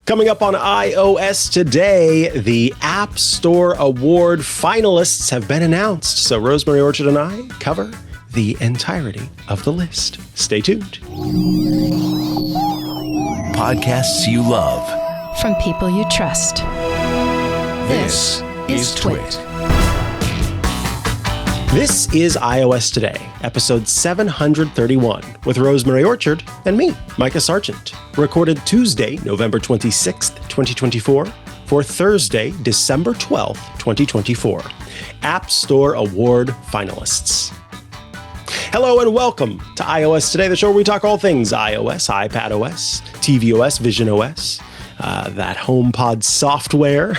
Coming up on iOS today, the App Store Award finalists have been announced. So Rosemary Orchard and I cover the entirety of the list. Stay tuned. Podcasts you love. From people you trust. This is Twit. This is iOS Today, episode 731, with Rosemary Orchard and me, Micah Sargent. Recorded Tuesday, November 26th, 2024, for Thursday, December 12th, 2024. App Store Award finalists. Hello and welcome to iOS Today, the show where we talk all things iOS, iPadOS, tvOS, visionOS, that HomePod software,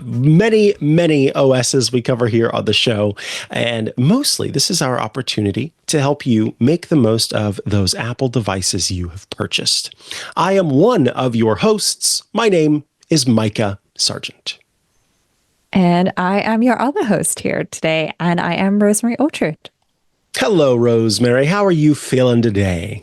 many OSs we cover here on the show. And mostly this is our opportunity to help you make the most of those Apple devices you have purchased. I am one of your hosts. My name is Micah Sargent. And I am your other host here today, and I am Rosemary Orchard. Hello, Rosemary. How are you feeling today?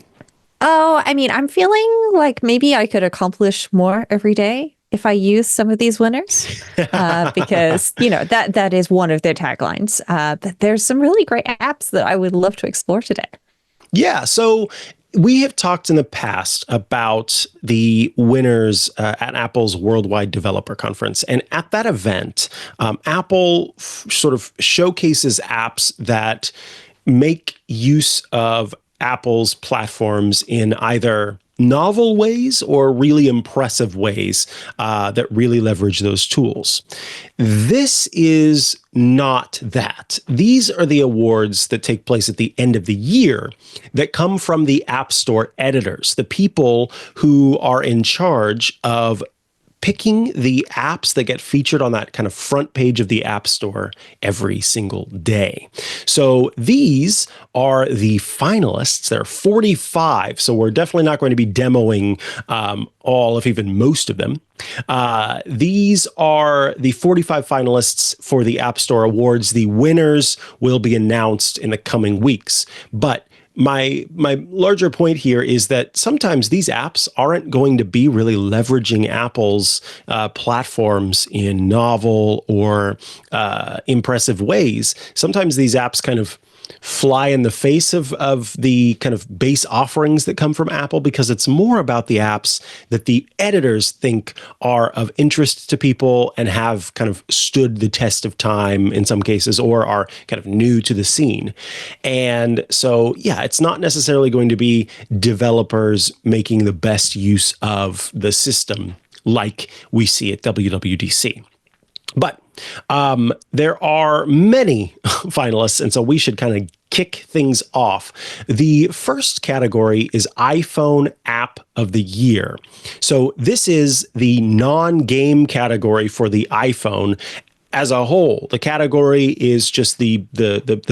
Oh, I mean, I'm feeling like maybe I could accomplish more every day if I use some of these winners, because, you know, that is one of their taglines. But there's some really great apps that I would love to explore today. Yeah, so we have talked in the past about the winners at Apple's Worldwide Developer Conference. And at that event, Apple sort of showcases apps that make use of Apple's platforms in either novel ways or really impressive ways that really leverage those tools. This is not that. These are the awards that take place at the end of the year that come from the App Store editors, the people who are in charge of picking the apps that get featured on that kind of front page of the App Store every single day. So these are the finalists. There are 45, so we're definitely not going to be demoing all, if even most of them. These are the 45 finalists for the App Store Awards. The winners will be announced in the coming weeks. But my larger point here is that sometimes these apps aren't going to be really leveraging Apple's platforms in novel or impressive ways. Sometimes these apps kind of fly in the face of the kind of base offerings that come from Apple, because it's more about the apps that the editors think are of interest to people and have kind of stood the test of time in some cases, or are kind of new to the scene. And so, yeah, it's not necessarily going to be developers making the best use of the system like we see at WWDC. But there are many finalists, and so we should kind of kick things off. The first category is iPhone App of the Year. So this is the non-game category for the iPhone as a whole. The category is just the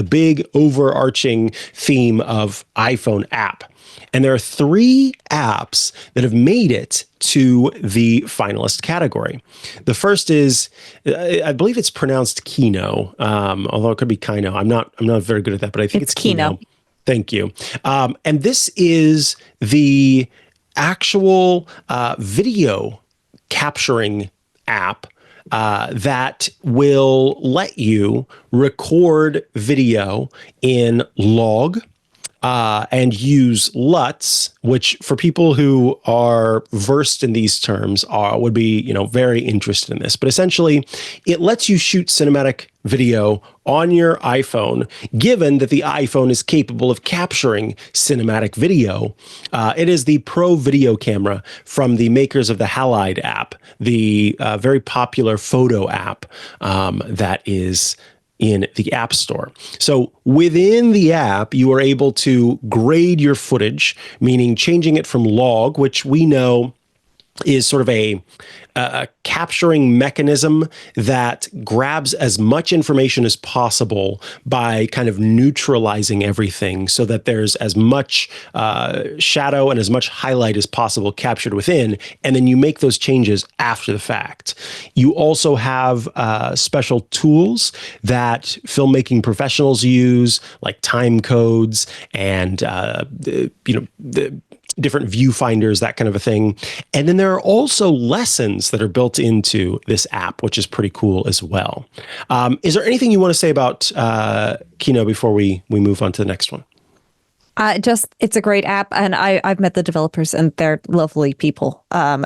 big overarching theme of iPhone app. And there are 3 apps that have made it to the finalist category. The first is, I believe it's pronounced Kino, although it could be Kino. I'm not very good at that, but I think it's Kino. Thank you. And this is the actual video capturing app that will let you record video in log and use LUTs, which for people who are versed in these terms would be, very interested in this. But essentially, it lets you shoot cinematic video on your iPhone, given that the iPhone is capable of capturing cinematic video. It is the Pro Video camera from the makers of the Halide app, the very popular photo app that is in the App Store. So within the app, you are able to grade your footage, meaning changing it from log, which we know is sort of a capturing mechanism that grabs as much information as possible by kind of neutralizing everything so that there's as much shadow and as much highlight as possible captured within, and then you make those changes after the fact. You also have special tools that filmmaking professionals use, like time codes and different viewfinders, that kind of a thing. And then there are also lessons that are built into this app, which is pretty cool as well. Is there anything you want to say about Kino before we move on to the next one? It's a great app, and I've met the developers, and they're lovely people. And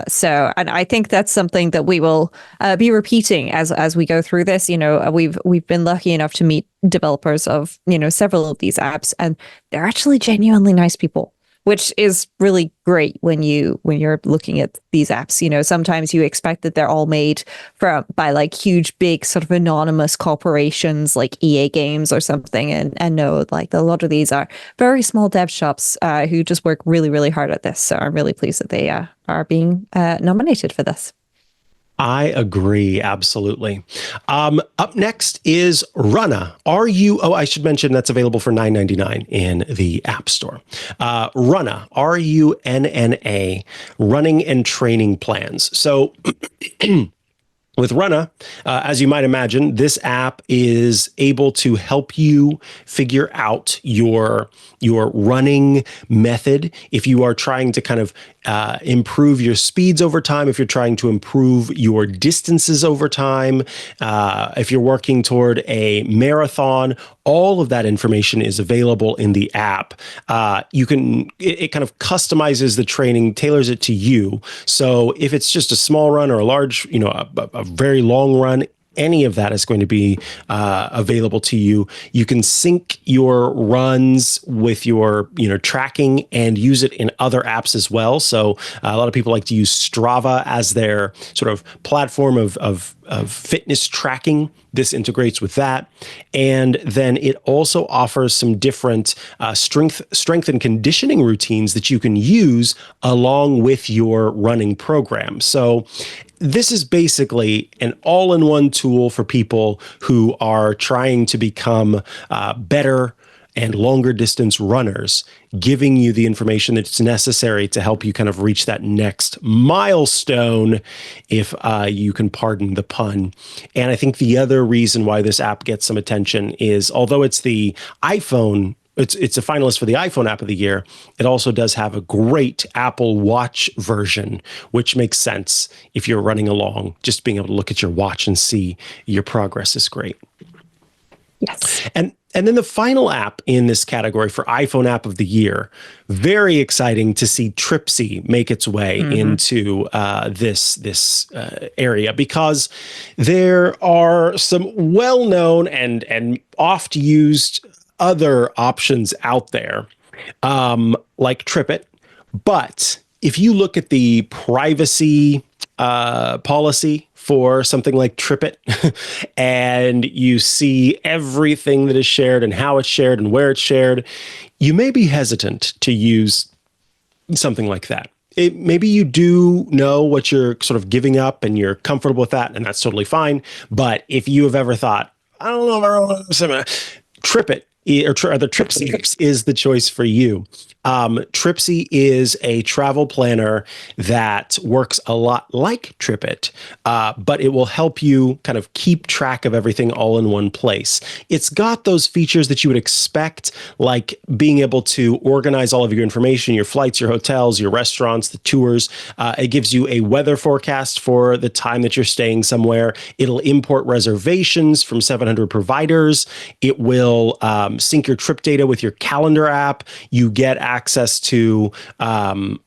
I think that's something that we will be repeating as we go through this. We've been lucky enough to meet developers of several of these apps, and they're actually genuinely nice people, which is really great when you're looking at these apps. Sometimes you expect that they're all made by like huge, big sort of anonymous corporations like EA Games or something. And no, like a lot of these are very small dev shops who just work really, really hard at this. So I'm really pleased that they are being nominated for this. I agree. Absolutely. Up next is Runa. I should mention that's available for $9.99 in the App Store. Runa, Runna, running and training plans. So with Runa, as you might imagine, this app is able to help you figure out your running method. If you are trying to kind of improve your speeds over time, if you're trying to improve your distances over time, if you're working toward a marathon, all of that information is available in the app. It kind of customizes the training, tailors it to you. So if it's just a small run or a large, a very long run, any of that is going to be available to you. You can sync your runs with your tracking and use it in other apps as well. So a lot of people like to use Strava as their sort of platform of fitness tracking. This integrates with that. And then it also offers some different strength and conditioning routines that you can use along with your running program. So this is basically an all-in-one tool for people who are trying to become better and longer distance runners, giving you the information that's necessary to help you kind of reach that next milestone, if you can pardon the pun. And I think the other reason why this app gets some attention is, although it's the iPhone, it's a finalist for the iPhone app of the year, it also does have a great Apple Watch version, which makes sense if you're running along. Just being able to look at your watch and see your progress is great. Yes. And then the final app in this category for iPhone app of the year, very exciting to see Tripsy make its way into this area, because there are some well-known and oft-used other options out there, like TripIt. But if you look at the privacy policy for something like TripIt, and you see everything that is shared and how it's shared and where it's shared, you may be hesitant to use something like that. Maybe you do know what you're sort of giving up and you're comfortable with that, and that's totally fine. But if you have ever thought, I don't know if I want to TripIt, or the Tripsy is the choice for you. Tripsy is a travel planner that works a lot like TripIt, but it will help you kind of keep track of everything all in one place. It's got those features that you would expect, like being able to organize all of your information, your flights, your hotels, your restaurants, the tours. It gives you a weather forecast for the time that you're staying somewhere. It'll import reservations from 700 providers. It will sync your trip data with your calendar app. You get access to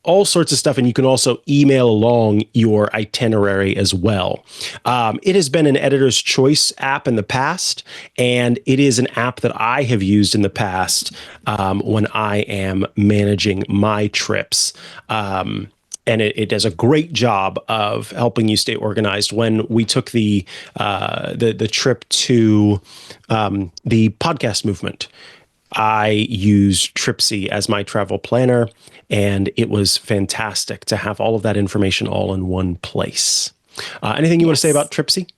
all sorts of stuff, and you can also email along your itinerary as well. It has been an editor's choice app in the past, and it is an app that I have used in the past when I am managing my trips. And it does a great job of helping you stay organized. When we took the trip to the podcast movement, I used Tripsy as my travel planner, and it was fantastic to have all of that information all in one place. Anything you want to say about Tripsy?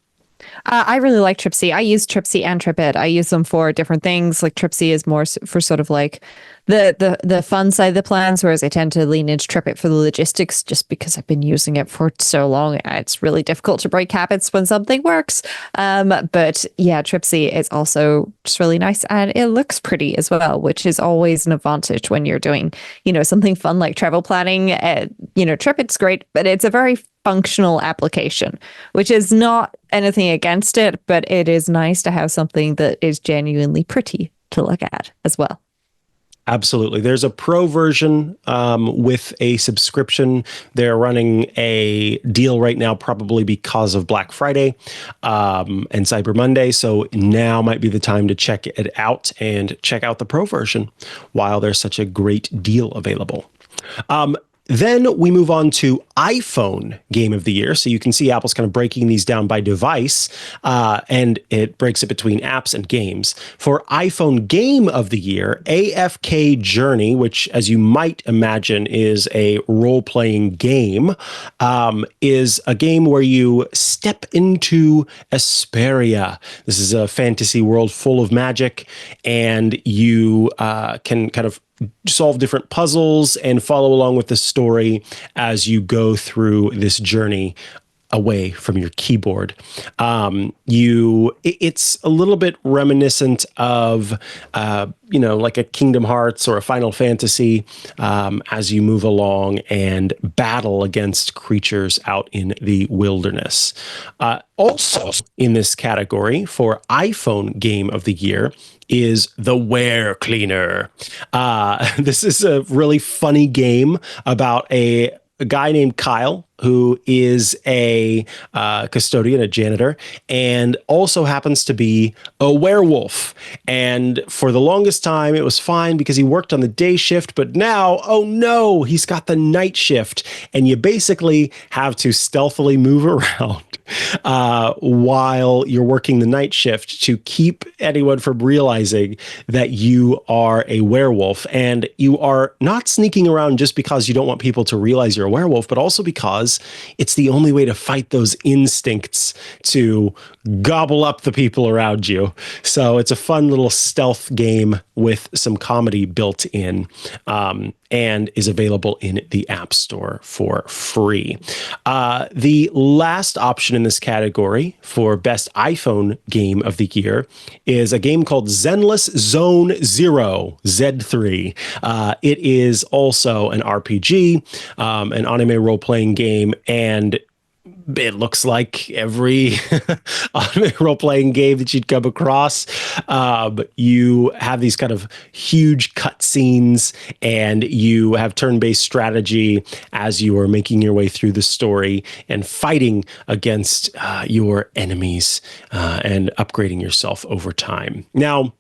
I really like Tripsy. I use Tripsy and Tripit. I use them for different things. Like Tripsy is more for sort of like the fun side of the plans, whereas I tend to lean into Tripit for the logistics, just because I've been using it for so long. It's really difficult to break habits when something works. But yeah, Tripsy is also just really nice, and it looks pretty as well, which is always an advantage when you're doing, something fun like travel planning. Tripit's great, but it's a very functional application, which is not anything against it, but it is nice to have something that is genuinely pretty to look at as well. Absolutely. There's a pro version with a subscription. They're running a deal right now, probably because of Black Friday and Cyber Monday. So now might be the time to check it out and check out the pro version while there's such a great deal available. Then we move on to iPhone Game of the Year. So you can see Apple's kind of breaking these down by device, and it breaks it between apps and games. For iPhone Game of the Year, AFK Journey, which, as you might imagine, is a role-playing game, is a game where you step into Asperia. This is a fantasy world full of magic, and you can kind of solve different puzzles and follow along with the story as you go through this journey away from your keyboard. It's a little bit reminiscent of, like a Kingdom Hearts or a Final Fantasy, as you move along and battle against creatures out in the wilderness. Also in this category for iPhone Game of the Year is The Ware Cleaner. This is a really funny game about a guy named Kyle, who is a custodian, a janitor, and also happens to be a werewolf. And for the longest time, it was fine because he worked on the day shift, but now, oh no, he's got the night shift. And you basically have to stealthily move around while you're working the night shift to keep anyone from realizing that you are a werewolf. And you are not sneaking around just because you don't want people to realize you're a werewolf, but also because it's the only way to fight those instincts to gobble up the people around you. So it's a fun little stealth game with some comedy built in, and is available in the App Store for free. The last option in this category for Best iPhone Game of the Year is a game called Zenless Zone Zero, Z3. It is also an RPG, an anime role-playing game, and it looks like every anime role-playing game that you'd come across. You have these kind of huge cutscenes, and you have turn-based strategy as you are making your way through the story and fighting against your enemies and upgrading yourself over time. Now,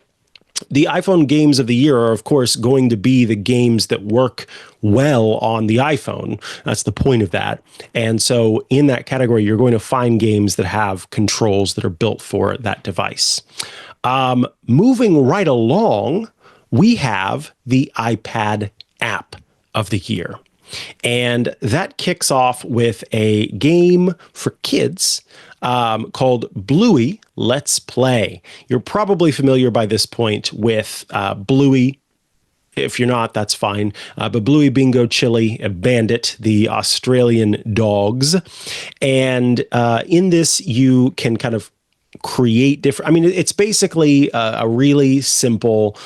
the iPhone games of the year are, of course, going to be the games that work well on the iPhone. That's the point of that. And so in that category, you're going to find games that have controls that are built for that device. Moving right along, we have the iPad app of the year. And that kicks off with a game for kids called Bluey Let's Play. You're probably familiar by this point with Bluey. If you're not, that's fine. But Bluey, Bingo, Chili, Bandit, the Australian dogs. And in this, you can kind of create different, it's basically a really simple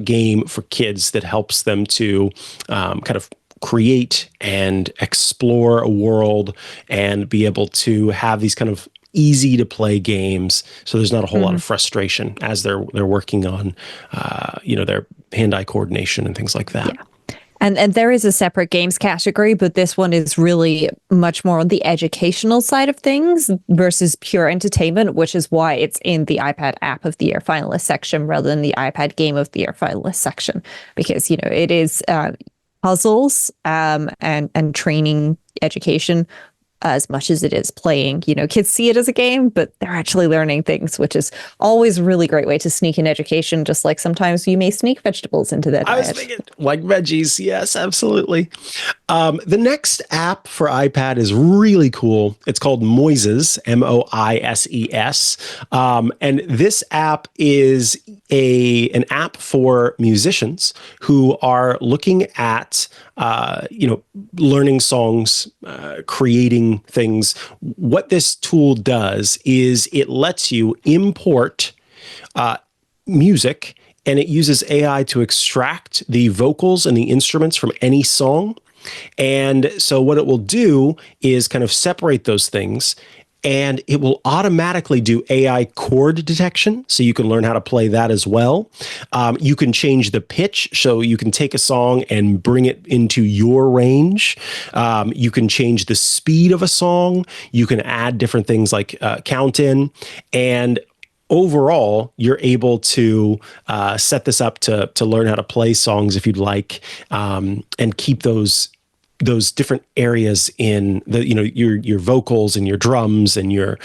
game for kids that helps them to kind of create and explore a world and be able to have these kind of easy to play games. So there's not a whole lot of frustration as they're working on, their hand-eye coordination and things like that. Yeah. And there is a separate games category, but this one is really much more on the educational side of things versus pure entertainment, which is why it's in the iPad App of the Year finalist section rather than the iPad Game of the Year finalist section, because, it is puzzles and training education, as much as it is playing. Kids see it as a game, but they're actually learning things, which is always a really great way to sneak in education, just like sometimes you may sneak vegetables into their I was diet. thinking like veggies. Yes, absolutely. The next app for iPad is really cool. It's called Moises, Moises. And this app is an app for musicians who are looking at, learning songs, creating things. What this tool does is it lets you import music, and it uses AI to extract the vocals and the instruments from any song. And so what it will do is kind of separate those things, and it will automatically do AI chord detection. So you can learn how to play that as well. You can change the pitch. So you can take a song and bring it into your range. You can change the speed of a song. You can add different things like count in. And overall, you're able to set this up to learn how to play songs if you'd like, and keep those different areas in the your vocals and your drums and your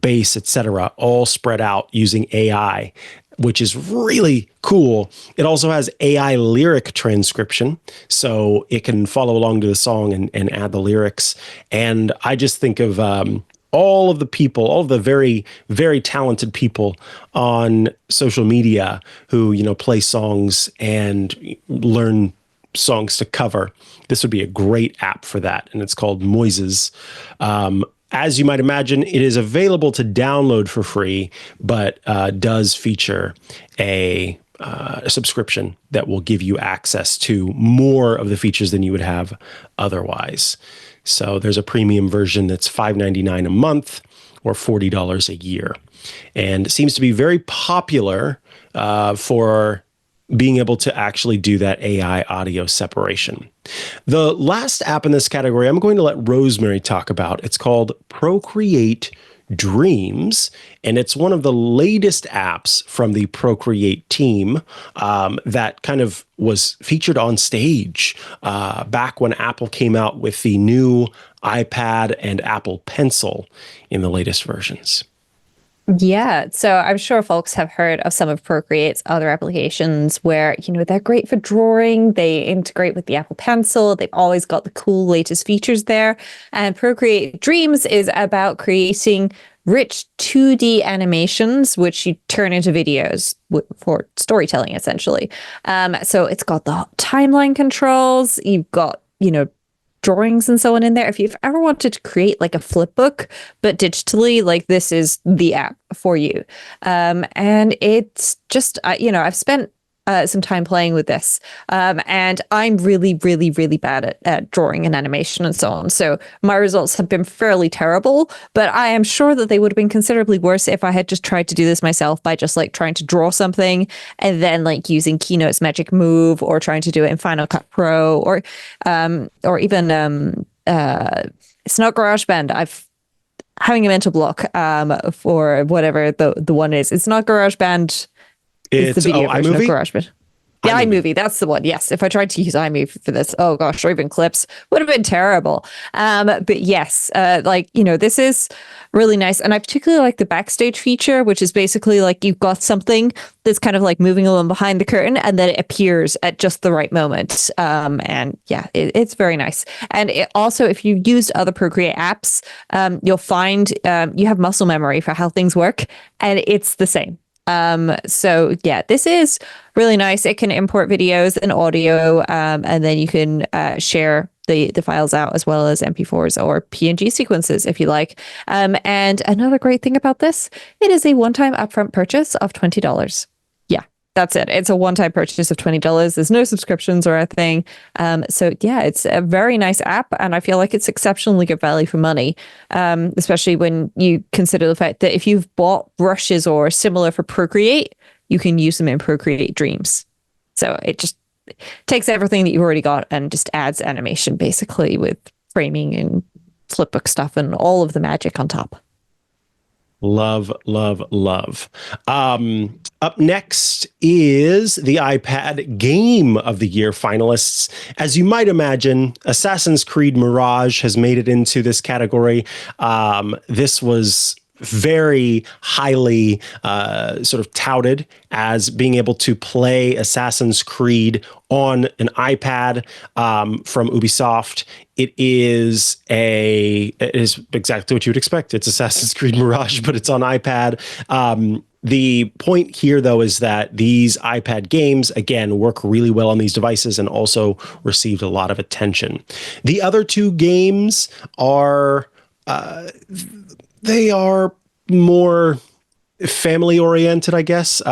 bass, etc., all spread out using AI, which is really cool. It also has AI lyric transcription, so it can follow along to the song and add the lyrics. And I just think of all of the very, very talented people on social media who, play songs and learn songs to cover. This would be a great app for that. And it's called Moises. As you might imagine, it is available to download for free, but does feature a subscription that will give you access to more of the features than you would have otherwise. So there's a premium version that's $5.99 a month or $40 a year. And it seems to be very popular for being able to actually do that AI audio separation. The last app in this category, I'm going to let Rosemary talk about. It's called Procreate Dreams, and it's one of the latest apps from the Procreate team that kind of was featured on stage back when Apple came out with the new iPad and Apple Pencil in the latest versions. Yeah, so I'm sure folks have heard of some of Procreate's other applications where, they're great for drawing. They integrate with the Apple Pencil. They've always got the cool latest features there. And Procreate Dreams is about creating rich 2D animations, which you turn into videos for storytelling, essentially. So it's got the timeline controls. You've got, drawings and so on in there. If you've ever wanted to create like a flip book, but digitally, like this is the app for you. And it's just, I've spent some time playing with this. And I'm really, really, really bad at drawing and animation and so on. So my results have been fairly terrible, but I am sure that they would have been considerably worse if I had just tried to do this myself by just like trying to draw something and then like using Kino's magic move or trying to do it in Final Cut Pro or even it's not GarageBand. Having a mental block for whatever the one is. It's not GarageBand. It's the video version of GarageBand. Yeah, iMovie, that's the one. Yes, if I tried to use iMovie for this, oh gosh, or even Clips, would have been terrible. But yes, this is really nice. And I particularly like the backstage feature, which is basically like you've got something that's kind of like moving along behind the curtain and then it appears at just the right moment. And yeah, it's very nice. And it also, if you've used other Procreate apps, you'll find you have muscle memory for how things work, and it's the same. So yeah, this is really nice. It can import videos and audio, and then you can share the files out as well as MP4s or PNG sequences if you like. And another great thing about this, it is a one-time upfront purchase of $20. Yeah, that's it. It's a one-time purchase of $20. There's no subscriptions or anything. So yeah, it's a very nice app, and I feel like it's exceptionally good value for money, especially when you consider the fact that if you've bought brushes or similar for Procreate, you can use them in Procreate Dreams. So it just takes everything that you've already got and just adds animation basically with framing and flipbook stuff and all of the magic on top. Love, love, love. Up next is the iPad Game of the Year finalists. As you might imagine, Assassin's Creed Mirage has made it into this category. This was very highly sort of touted as being able to play Assassin's Creed on an iPad from Ubisoft. It is exactly what you would expect. It's Assassin's Creed Mirage, but it's on iPad. The point here, though, is that these iPad games, again, work really well on these devices and also received a lot of attention. The other two games are they are more family oriented, I guess.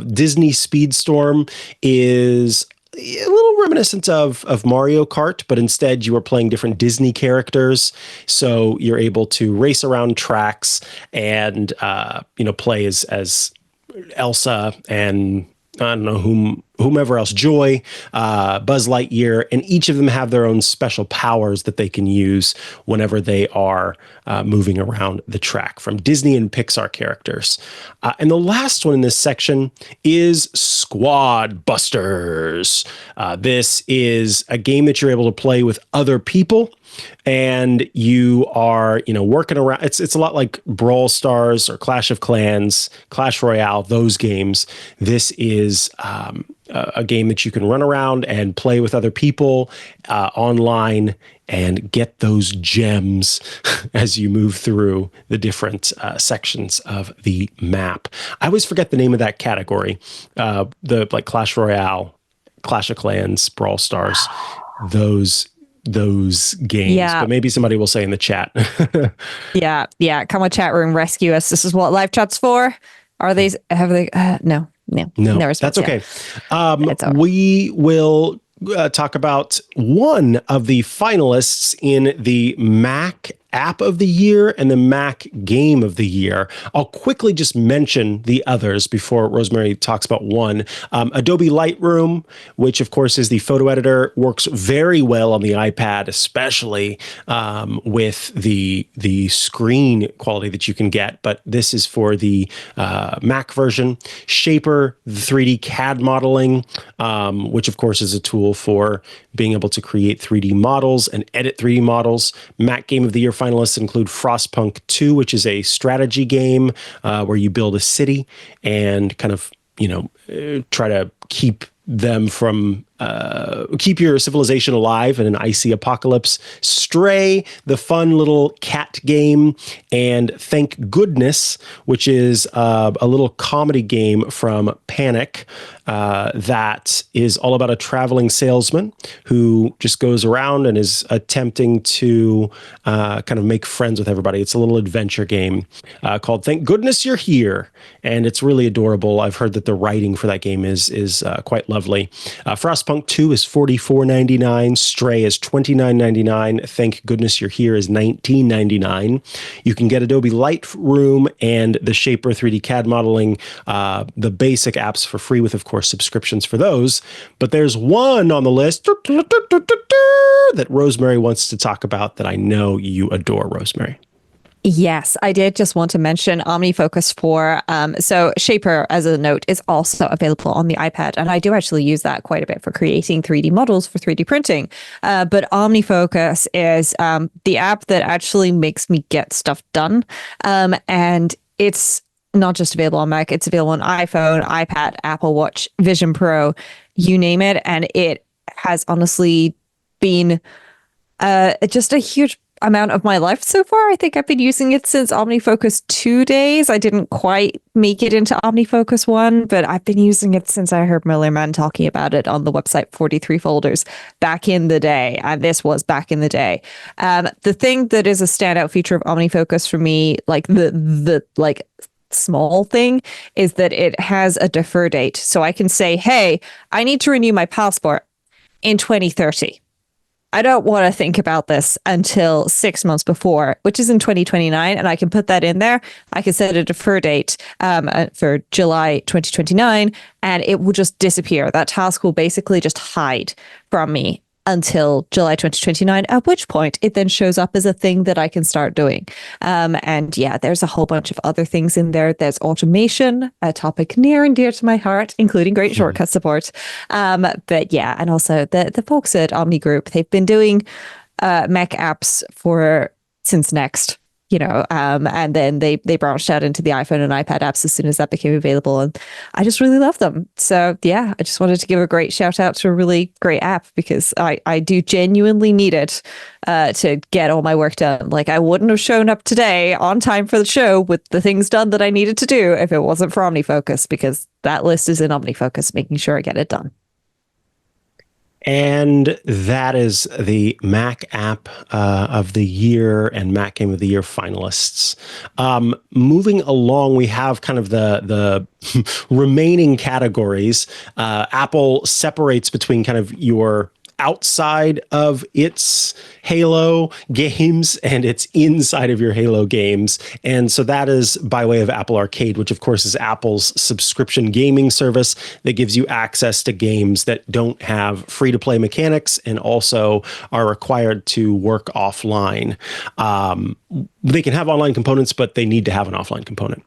Disney Speedstorm is a little reminiscent of Mario Kart, but instead you are playing different Disney characters. So you're able to race around tracks and, play as Elsa and I don't know whomever else, Joy, Buzz Lightyear, and each of them have their own special powers that they can use whenever they are moving around the track, from Disney and Pixar characters. And the last one in this section is Squad Busters. This is a game that you're able to play with other people, and you are, working around. It's a lot like Brawl Stars or Clash of Clans, Clash Royale, those games. This is a game that you can run around and play with other people online and get those gems as you move through the different sections of the map. I always forget the name of that category. The Clash Royale, Clash of Clans, Brawl Stars, those games. Yeah. But maybe somebody will say in the chat. Yeah. Come on, chat room, rescue us. This is what live chat's for. No, that's okay. We will talk about one of the finalists in the Mac App of the Year and the Mac Game of the Year. I'll quickly just mention the others before Rosemary talks about one. Adobe Lightroom, which of course is the photo editor, works very well on the iPad, especially with the screen quality that you can get. But this is for the Mac version. Shaper, the 3D CAD modeling, which of course is a tool for being able to create 3D models and edit 3D models. Mac Game of the Year finalists include Frostpunk 2, which is a strategy game where you build a city and kind of, try to keep them from keep your civilization alive in an icy apocalypse. Stray, the fun little cat game, and Thank Goodness, which is a little comedy game from Panic that is all about a traveling salesman who just goes around and is attempting to kind of make friends with everybody. It's a little adventure game called Thank Goodness You're Here, and it's really adorable. I've heard that the writing for that game is quite lovely. Frostpunk 2 is $44.99. Stray is $29.99. Thank Goodness You're Here is $19.99. You can get Adobe Lightroom and the Shaper 3D CAD modeling, the basic apps for free with, of course, subscriptions for those. But there's one on the list that Rosemary wants to talk about that I know you adore, Rosemary. Yes, I did just want to mention OmniFocus 4. So Shaper, as a note, is also available on the iPad. And I do actually use that quite a bit for creating 3D models for 3D printing. But OmniFocus is the app that actually makes me get stuff done. And it's not just available on Mac, it's available on iPhone, iPad, Apple Watch, Vision Pro, you name it. And it has honestly been just a huge amount of my life so far. I think I've been using it since OmniFocus 2 days. I didn't quite make it into OmniFocus 1, but I've been using it since I heard Millerman talking about it on the website 43 Folders back in the day. And this was back in the day. The thing that is a standout feature of OmniFocus for me, like the small thing, is that it has a defer date. So I can say, hey, I need to renew my passport in 2030. I don't want to think about this until 6 months before, which is in 2029, and I can put that in there. I can set a defer date for July 2029, and it will just disappear. That task will basically just hide from me until July 2029, at which point it then shows up as a thing that I can start doing. And yeah, there's a whole bunch of other things in there. There's automation, a topic near and dear to my heart, including great shortcut support. But yeah, and also the folks at Omni Group, they've been doing Mac apps since Next. And then they branched out into the iPhone and iPad apps as soon as that became available. And I just really love them. So yeah, I just wanted to give a great shout out to a really great app because I do genuinely need it to get all my work done. Like I wouldn't have shown up today on time for the show with the things done that I needed to do if it wasn't for OmniFocus, because that list is in OmniFocus, making sure I get it done. And that is the Mac app of the year and Mac Game of the Year finalists. Moving along, we have kind of the remaining categories. Apple separates between kind of your outside of its Halo games and it's inside of your Halo games. And so that is by way of Apple Arcade, which of course is Apple's subscription gaming service that gives you access to games that don't have free-to-play mechanics and also are required to work offline. They can have online components, but they need to have an offline component.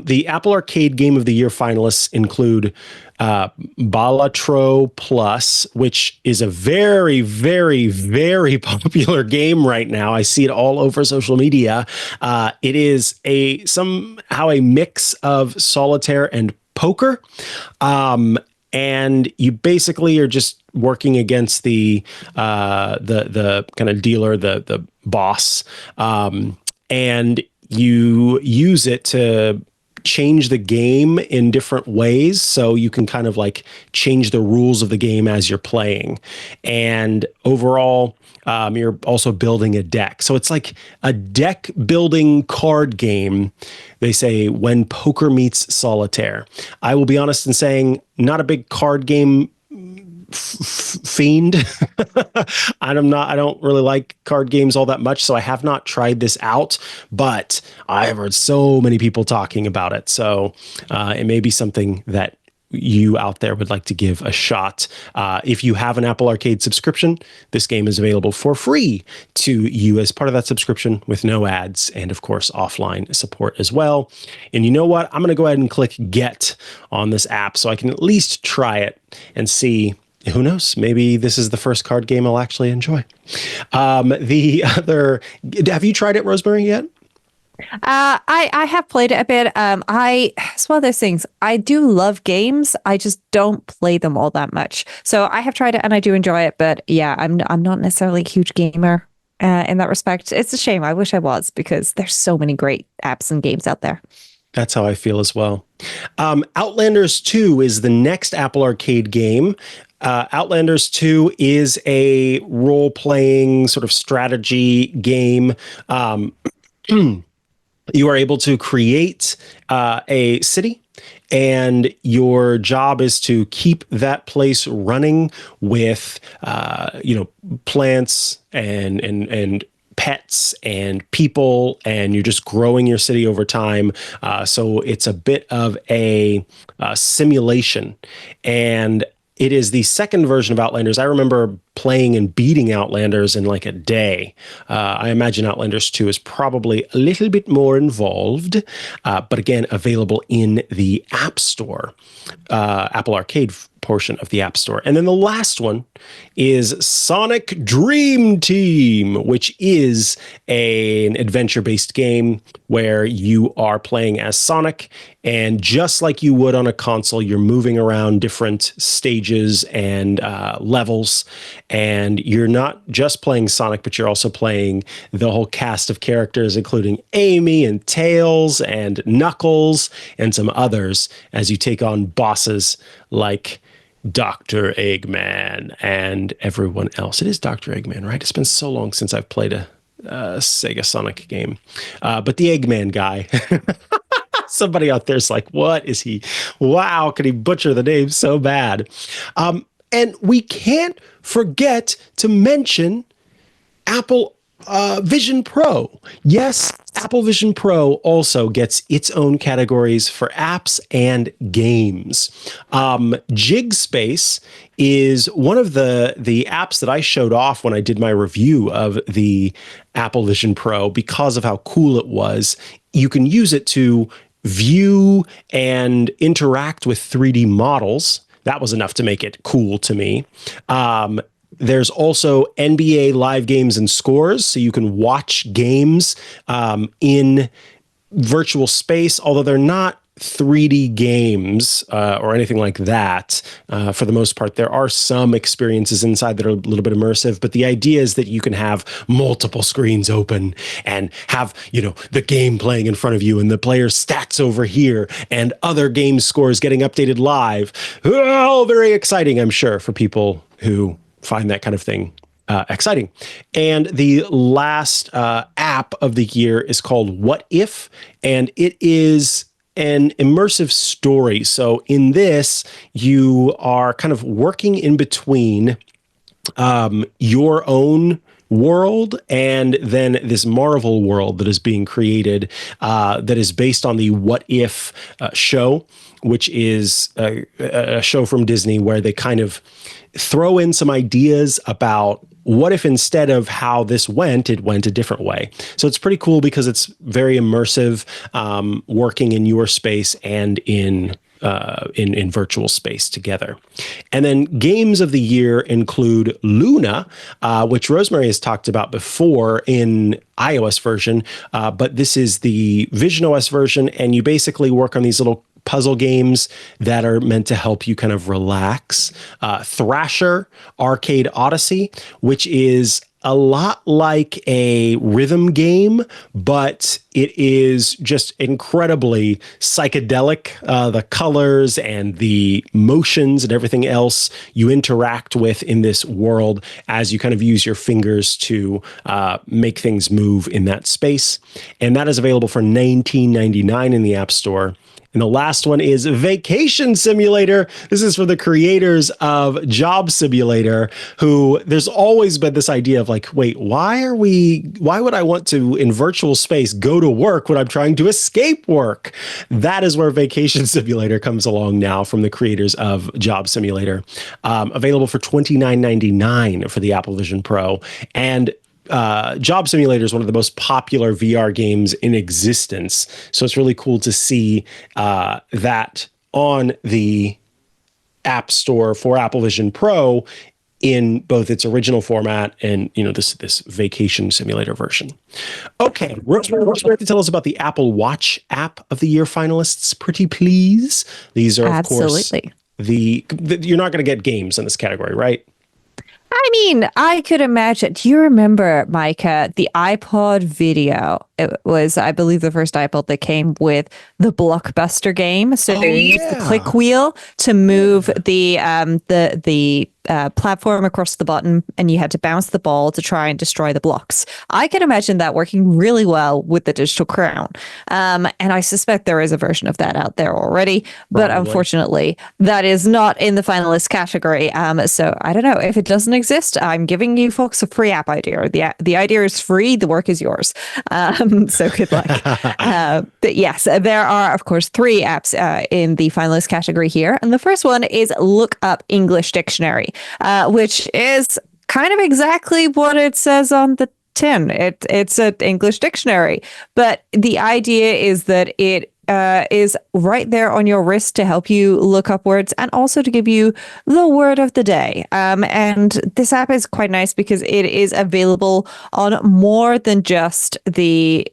The Apple Arcade Game of the Year finalists include Balatro Plus, which is a very, very, very popular game right now. I see it all over social media. It is somehow a mix of solitaire and poker. And you basically are just working against the kind of dealer, the boss, and you use it to change the game in different ways. So you can kind of like change the rules of the game as you're playing. And overall, you're also building a deck. So it's like a deck building card game. They say when poker meets solitaire. I will be honest in saying not a big card game fiend. I don't really like card games all that much, so I have not tried this out, but I have heard so many people talking about it. So it may be something that you out there would like to give a shot. If you have an Apple Arcade subscription, this game is available for free to you as part of that subscription with no ads and, of course, offline support as well. And you know what? I'm going to go ahead and click Get on this app so I can at least try it and see. Who knows? Maybe this is the first card game I'll actually enjoy. Have you tried it, Rosemary, yet? I have played it a bit. It's one of those things. I do love games. I just don't play them all that much. So I have tried it and I do enjoy it. But yeah, I'm not necessarily a huge gamer in that respect. It's a shame. I wish I was, because there's so many great apps and games out there. That's how I feel as well. Outlanders 2 is the next Apple Arcade game. Outlanders 2 is a role-playing sort of strategy game. You are able to create a city, and your job is to keep that place running with, plants and pets and people, and you're just growing your city over time. So it's a bit of a simulation, and it is the second version of Outlanders. I remember playing and beating Outlanders in like a day. I imagine Outlanders 2 is probably a little bit more involved, but again, available in the App Store, Apple Arcade portion of the App Store. And then the last one is Sonic Dream Team, which is an adventure-based game where you are playing as Sonic, and just like you would on a console, you're moving around different stages and levels, and you're not just playing Sonic, but you're also playing the whole cast of characters, including Amy and Tails and Knuckles and some others, as you take on bosses like Dr. Eggman and everyone else. It is Dr. Eggman, right? It's been so long since I've played a Sega Sonic game. But the Eggman guy, somebody out there's like, what is he? Wow, could he butcher the name so bad? And we can't forget to mention Apple Vision Pro. Yes, Apple Vision Pro also gets its own categories for apps and games. Jig Space is one of the apps that I showed off when I did my review of the Apple Vision Pro because of how cool it was. You can use it to view and interact with 3D models. That was enough to make it cool to me. There's also NBA live games and scores, so you can watch games in virtual space, although they're not 3D games or anything like that. For the most part, there are some experiences inside that are a little bit immersive, but the idea is that you can have multiple screens open and have, the game playing in front of you and the player's stats over here and other game scores getting updated live. Oh, very exciting, I'm sure, for people who find that kind of thing exciting. And the last app of the year is called What If, and it is an immersive story. So in this, you are kind of working in between your own world and then this Marvel world that is being created that is based on the What If show, which is a show from Disney where they kind of throw in some ideas about what if instead of how this went, it went a different way. So it's pretty cool because it's very immersive, working in your space and in virtual space together. And then games of the year include Luna, which Rosemary has talked about before in iOS version, but this is the Vision OS version, and you basically work on these little puzzle games that are meant to help you kind of relax. Thrasher Arcade Odyssey, which is a lot like a rhythm game, but it is just incredibly psychedelic. The colors and the motions and everything else you interact with in this world as you kind of use your fingers to make things move in that space. And that is available for $19.99 in the App Store. And the last one is Vacation Simulator. This is for the creators of Job Simulator, who there's always been this idea of like, wait, why would I want to, in virtual space, go to work when I'm trying to escape work? That is where Vacation Simulator comes along now from the creators of Job Simulator. Available for $29.99 for the Apple Vision Pro. And Job Simulator is one of the most popular VR games in existence. So it's really cool to see that on the App Store for Apple Vision Pro in both its original format and, this Vacation Simulator version. Okay, Rosemary, would you like to tell us about the Apple Watch app of the year finalists, pretty please? These are, of course, you're not going to get games in this category, right? I mean, I could imagine. Do you remember, Micah, the iPod video? It was, I believe, the first iPod that came with the Blockbuster game. So you used the click wheel to move the platform across the bottom, and you had to bounce the ball to try and destroy the blocks. I can imagine that working really well with the digital crown. And I suspect there is a version of that out there already, but unfortunately, that is not in the finalist category. So I don't know. If it doesn't exist, I'm giving you folks a free app idea. The idea is free. The work is yours. So good luck. But yes, there are, of course, 3 apps in the finalist category here. And the first one is Look Up English Dictionary, which is kind of exactly what it says on the tin. It's an English dictionary, but the idea is that it is right there on your wrist to help you look up words and also to give you the word of the day. And this app is quite nice because it is available on more than just the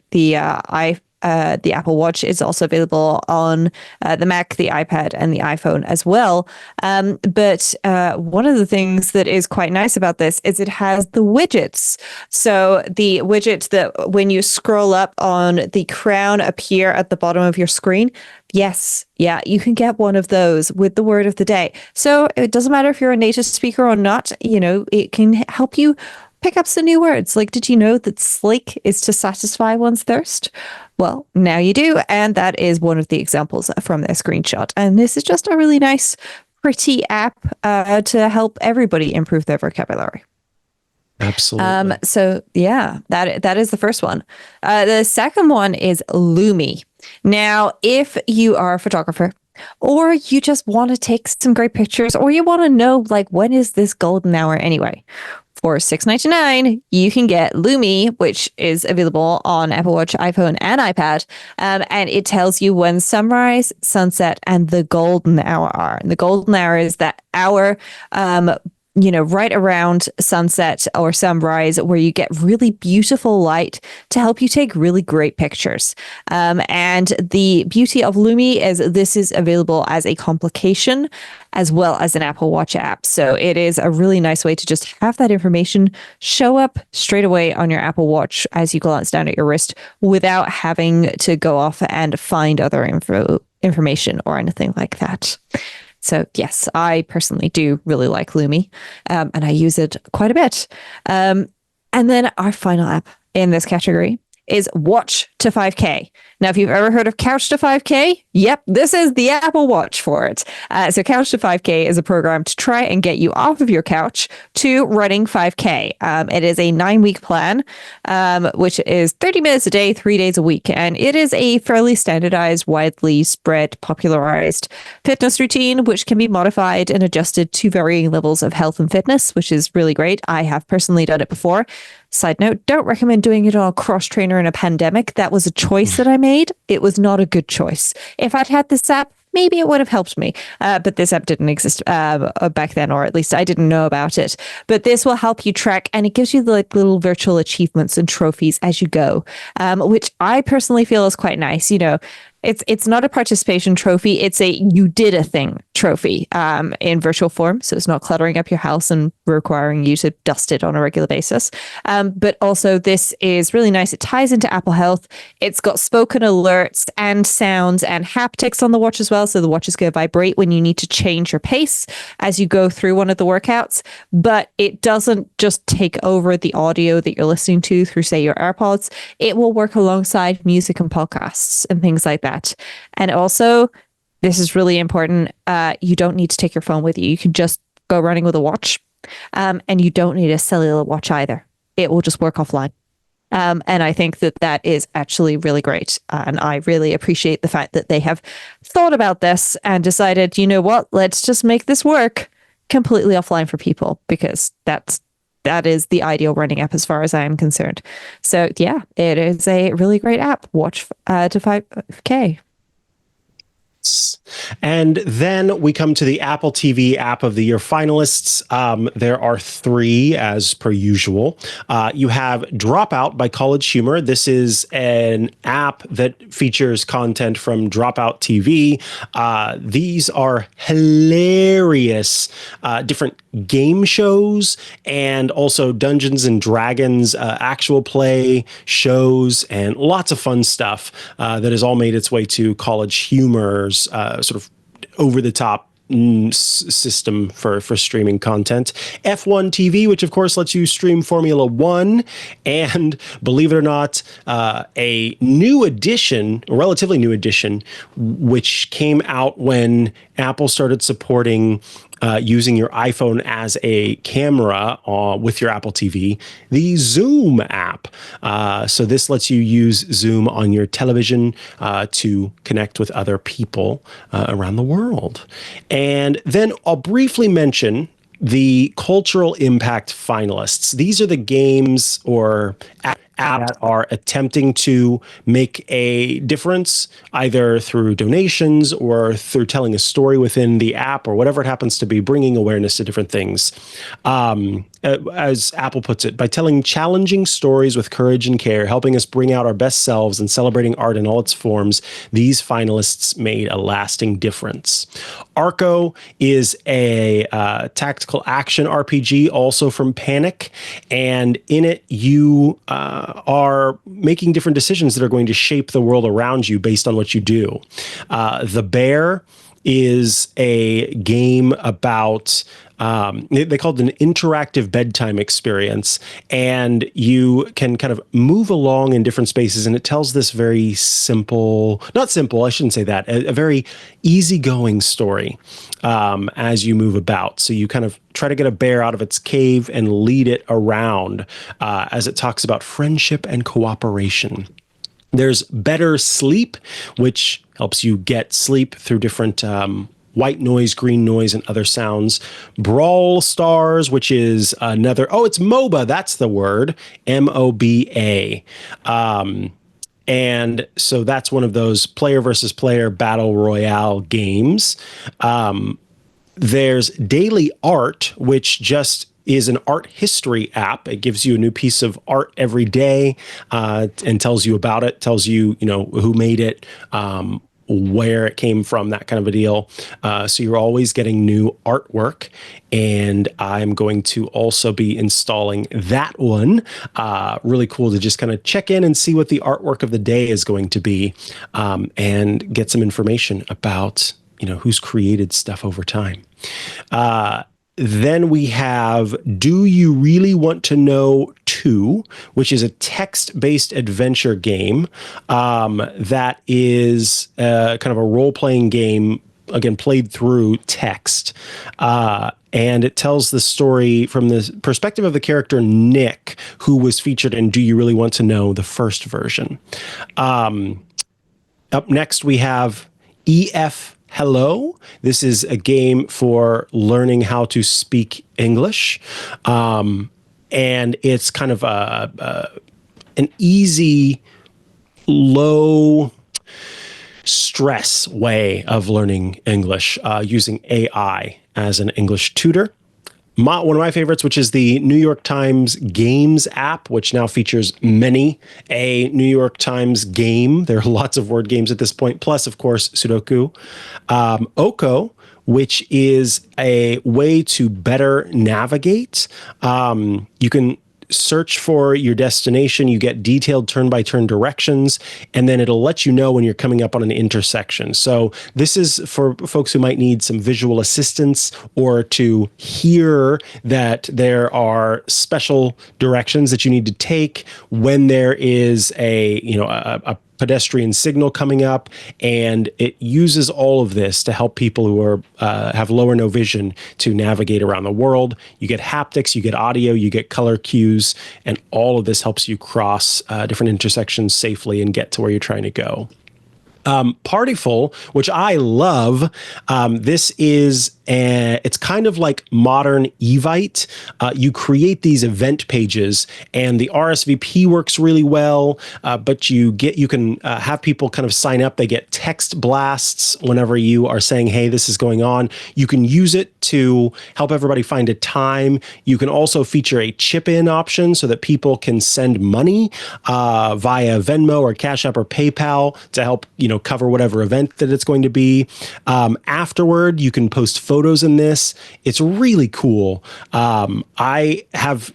Apple Watch. Is also available on the Mac, the iPad, and the iPhone as well. But one of the things that is quite nice about this is it has the widgets. So the widgets that when you scroll up on the crown appear at the bottom of your screen. Yes. Yeah, you can get one of those with the word of the day. So it doesn't matter if you're a native speaker or not, it can help you pick up some new words. Like, did you know that slake is to satisfy one's thirst? Well, now you do. And that is one of the examples from their screenshot. And this is just a really nice, pretty app to help everybody improve their vocabulary. Absolutely. So yeah, that is the first one. The second one is Lumi. Now, if you are a photographer or you just want to take some great pictures or you want to know like when is this golden hour anyway, for $6.99, you can get Lumi, which is available on Apple Watch, iPhone, and iPad. And it tells you when sunrise, sunset, and the golden hour are. And the golden hour is that hour right around sunset or sunrise where you get really beautiful light to help you take really great pictures. And the beauty of Lumi is this is available as a complication as well as an Apple Watch app. So it is a really nice way to just have that information show up straight away on your Apple Watch as you glance down at your wrist without having to go off and find other information or anything like that. So yes, I personally do really like Lumi, and I use it quite a bit. And then our final app in this category is Watch to 5K. Now, if you've ever heard of Couch to 5K, yep, this is the Apple Watch for it. So Couch to 5K is a program to try and get you off of your couch to running 5K. It is a 9-week plan, which is 30 minutes a day, 3 days a week. And it is a fairly standardized, widely spread, popularized fitness routine, which can be modified and adjusted to varying levels of health and fitness, which is really great. I have personally done it before. Side note, don't recommend doing it on a cross trainer in a pandemic. That was a choice that I made. It was not a good choice. If I'd had this app, maybe it would have helped me. But this app didn't exist back then, or at least I didn't know about it. But this will help you track, and it gives you like little virtual achievements and trophies as you go, which I personally feel is quite nice. It's not a participation trophy. It's a you did a thing trophy in virtual form. So it's not cluttering up your house and requiring you to dust it on a regular basis. But also this is really nice. It ties into Apple Health. It's got spoken alerts and sounds and haptics on the watch as well. So the watch is going to vibrate when you need to change your pace as you go through one of the workouts. But it doesn't just take over the audio that you're listening to through, say, your AirPods. It will work alongside music and podcasts and things like that. And also, this is really important. You don't need to take your phone with you. You can just go running with a watch, and you don't need a cellular watch either. It will just work offline. And I think that is actually really great. And I really appreciate the fact that they have thought about this and decided, you know what, let's just make this work completely offline for people, because that is the ideal running app as far as I am concerned. So yeah, it is a really great app. Watch to 5K. And then we come to the Apple TV App of the Year finalists. There are 3, as per usual. You have Dropout by College Humor. This is an app that features content from Dropout TV. These are hilarious different game shows and also Dungeons and Dragons actual play shows and lots of fun stuff that has all made its way to College Humor's sort of over-the-top system for streaming content. F1 TV, which of course lets you stream Formula One, and believe it or not, a new edition, a relatively new edition, which came out when Apple started supporting using your iPhone as a camera with your Apple TV, the Zoom app. So this lets you use Zoom on your television to connect with other people around the world. And then I'll briefly mention the cultural impact finalists. These are the games or apps that are attempting to make a difference, either through donations or through telling a story within the app or whatever it happens to be, bringing awareness to different things. As Apple puts it, by telling challenging stories with courage and care, helping us bring out our best selves and celebrating art in all its forms, these finalists made a lasting difference. Arco is a tactical action RPG, also from Panic, and in it you are making different decisions that are going to shape the world around you based on what you do. The Bear is a game about they call it an interactive bedtime experience, and you can kind of move along in different spaces, and it tells this very simple, not simple, I shouldn't say that, a very easygoing story as you move about. So you kind of try to get a bear out of its cave and lead it around as it talks about friendship and cooperation. There's Better Sleep, which helps you get sleep through different white noise, green noise, and other sounds. Brawl Stars, which is another, it's MOBA, that's the word, MOBA. And so that's one of those player versus player battle royale games. There's Daily Art, which just is an art history app. It gives you a new piece of art every day and tells you about it, tells you, who made it, where it came from, that kind of a deal. So you're always getting new artwork. And I'm going to also be installing that one. Really cool to just kind of check in and see what the artwork of the day is going to be and get some information about, who's created stuff over time. Then we have Do You Really Want to Know 2, which is a text-based adventure game that is kind of a role-playing game, again, played through text. And it tells the story from the perspective of the character Nick, who was featured in Do You Really Want to Know, the first version. Up next, we have EF Hello. This is a game for learning how to speak English. And it's kind of an easy, low stress way of learning English using AI as an English tutor. One of my favorites, which is the New York Times Games app, which now features many a New York Times game. There are lots of word games at this point, plus, of course, Sudoku. Oko, which is a way to better navigate. You can search for your destination, you get detailed turn-by-turn directions, and then it'll let you know when you're coming up on an intersection. So this is for folks who might need some visual assistance or to hear that there are special directions that you need to take when there is a pedestrian signal coming up, and it uses all of this to help people who are have low or no vision to navigate around the world. You get haptics, you get audio, you get color cues, and all of this helps you cross different intersections safely and get to where you're trying to go. Partyful, which I love. This is it's kind of like modern Evite. You create these event pages, and the RSVP works really well. But you can have people kind of sign up. They get text blasts whenever you are saying, "Hey, this is going on." You can use it to help everybody find a time. You can also feature a chip-in option so that people can send money via Venmo or Cash App or PayPal to help cover whatever event that it's going to be. Afterward, you can post photos in this. It's really cool. I have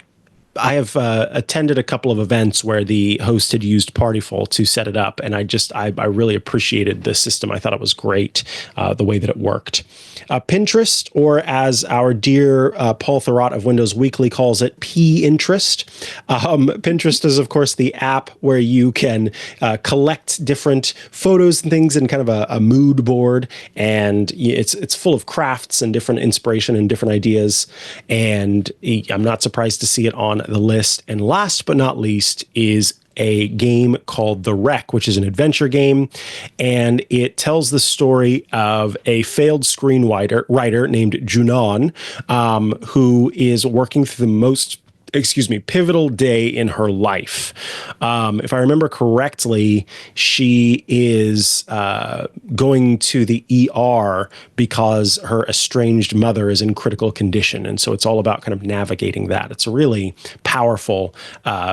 attended a couple of events where the host had used Partyful to set it up, and I really appreciated the system. I thought it was great, the way that it worked. Pinterest, or as our dear Paul Thurrott of Windows Weekly calls it, P-interest. Pinterest is, of course, the app where you can collect different photos and things in kind of a mood board, and it's full of crafts and different inspiration and different ideas, and I'm not surprised to see it on the list. And last but not least is a game called The Wreck, which is an adventure game, and it tells the story of a failed screenwriter named Junon, who is working through the most pivotal day in her life. If I remember correctly, she is going to the ER because her estranged mother is in critical condition. And so it's all about kind of navigating that. It's a really powerful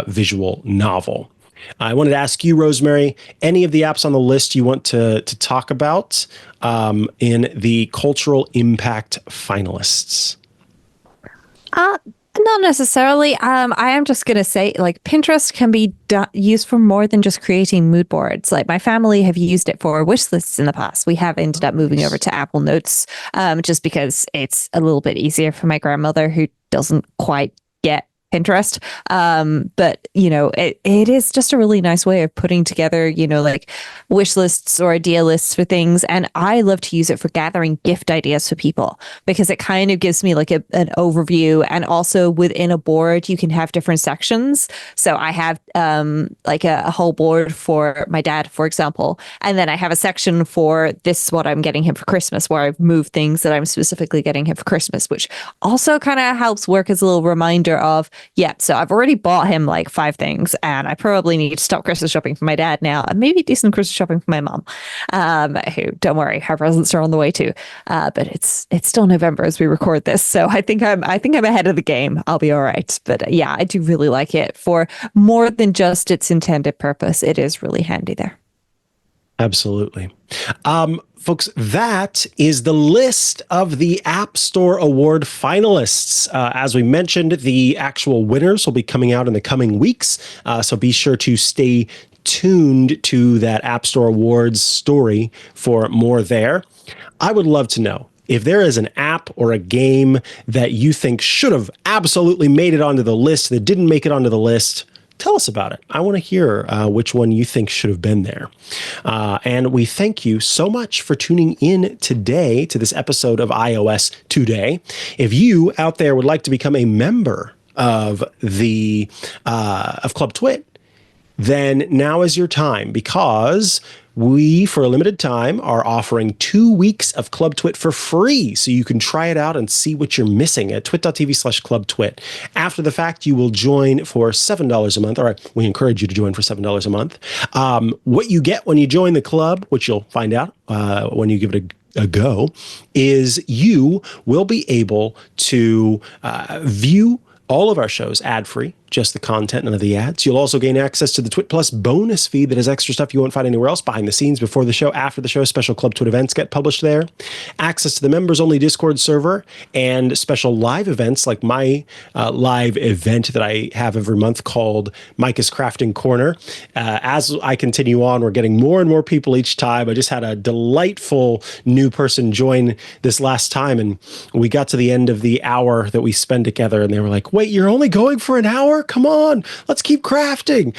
visual novel. I wanted to ask you, Rosemary, any of the apps on the list you want to talk about in the cultural impact finalists? Not necessarily. I am just going to say, like, Pinterest can be used for more than just creating mood boards. Like, my family have used it for wish lists in the past. We have ended up moving over to Apple Notes, just because it's a little bit easier for my grandmother, who doesn't quite get Pinterest. But it is just a really nice way of putting together, like wish lists or idea lists for things. And I love to use it for gathering gift ideas for people, because it kind of gives me like an overview. And also within a board, you can have different sections. So I have like a whole board for my dad, for example. And then I have a section for this is what I'm getting him for Christmas, where I've moved things that I'm specifically getting him for Christmas, which also kind of helps work as a little reminder of, yeah, so I've already bought him like 5 things, and I probably need to stop Christmas shopping for my dad now, and maybe do some Christmas shopping for my mom, who, don't worry, her presents are on the way too. But it's still November as we record this, so I think I'm ahead of the game. I'll be all right. But yeah, I do really like it for more than just its intended purpose. It is really handy there. Absolutely. Folks, that is the list of the App Store Award finalists. As we mentioned, the actual winners will be coming out in the coming weeks. So be sure to stay tuned to that App Store Awards story for more there. I would love to know if there is an app or a game that you think should have absolutely made it onto the list that didn't make it onto the list. Tell us about it. I want to hear which one you think should have been there. And we thank you so much for tuning in today to this episode of iOS Today. If you out there would like to become a member of the of Club Twit, then now is your time, because we, for a limited time, are offering 2 weeks of Club Twit for free, so you can try it out and see what you're missing at twit.tv/clubtwit. After the fact, you will join for $7 a month, or we encourage you to join for $7 a month. What you get when you join the club, which you'll find out when you give it a go, is you will be able to view all of our shows ad-free, just the content, none of the ads. You'll also gain access to the Twit Plus bonus feed that has extra stuff you won't find anywhere else, behind the scenes, before the show, after the show. Special Club Twit events get published there. Access to the members-only Discord server, and special live events like my live event that I have every month called Micah's Crafting Corner. As I continue on, we're getting more and more people each time. I just had a delightful new person join this last time, and we got to the end of the hour that we spend together, and they were like, wait, you're only going for an hour? Come on, let's keep crafting.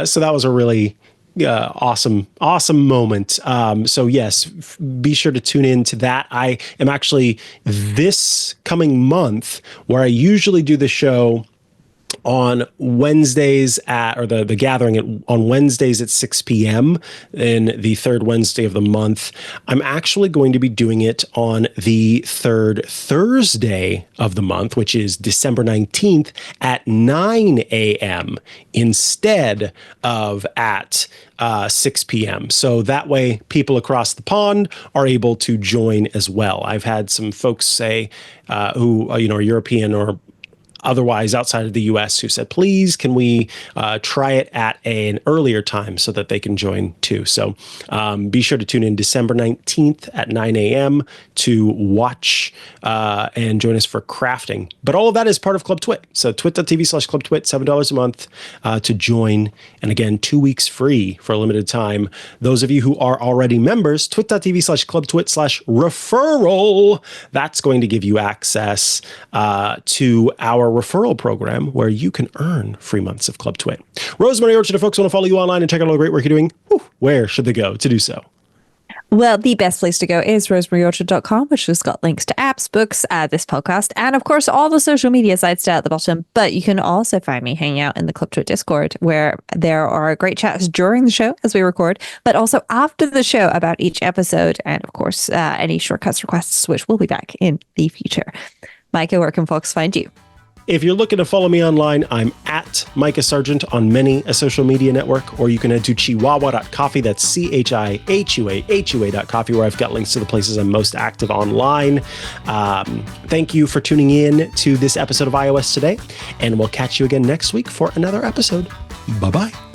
So that was a really awesome moment. So yes, be sure to tune in to that. I am actually, this coming month, where I usually do the show on Wednesdays or the gathering on Wednesdays at 6 p.m. in the third Wednesday of the month, I'm actually going to be doing it on the third Thursday of the month, which is December 19th at 9 a.m. instead of at 6 p.m. So that way people across the pond are able to join as well. I've had some folks say who are European or otherwise outside of the US who said, please, can we try it at an earlier time so that they can join too. So be sure to tune in December 19th at 9 a.m. to watch and join us for crafting. But all of that is part of Club Twit. So twit.tv/clubtwit, $7 a month to join. And again, 2 weeks free for a limited time. Those of you who are already members, twit.tv/clubtwit/referral. That's going to give you access to our referral program where you can earn free months of Club Twit. Rosemary Orchard, if folks want to follow you online and check out all the great work you're doing, where should they go to do so? Well, the best place to go is rosemaryorchard.com, which has got links to apps, books, this podcast, and of course, all the social media sites down at the bottom. But you can also find me hanging out in the Club Twit Discord, where there are great chats during the show as we record, but also after the show about each episode. And of course, any shortcuts requests, which will be back in the future. Micah, where can folks find you? If you're looking to follow me online, I'm at Micah Sargent on many a social media network, or you can head to chihuahua.coffee. That's CHIHUAHUA.coffee, where I've got links to the places I'm most active online. Thank you for tuning in to this episode of iOS Today, and we'll catch you again next week for another episode. Bye-bye.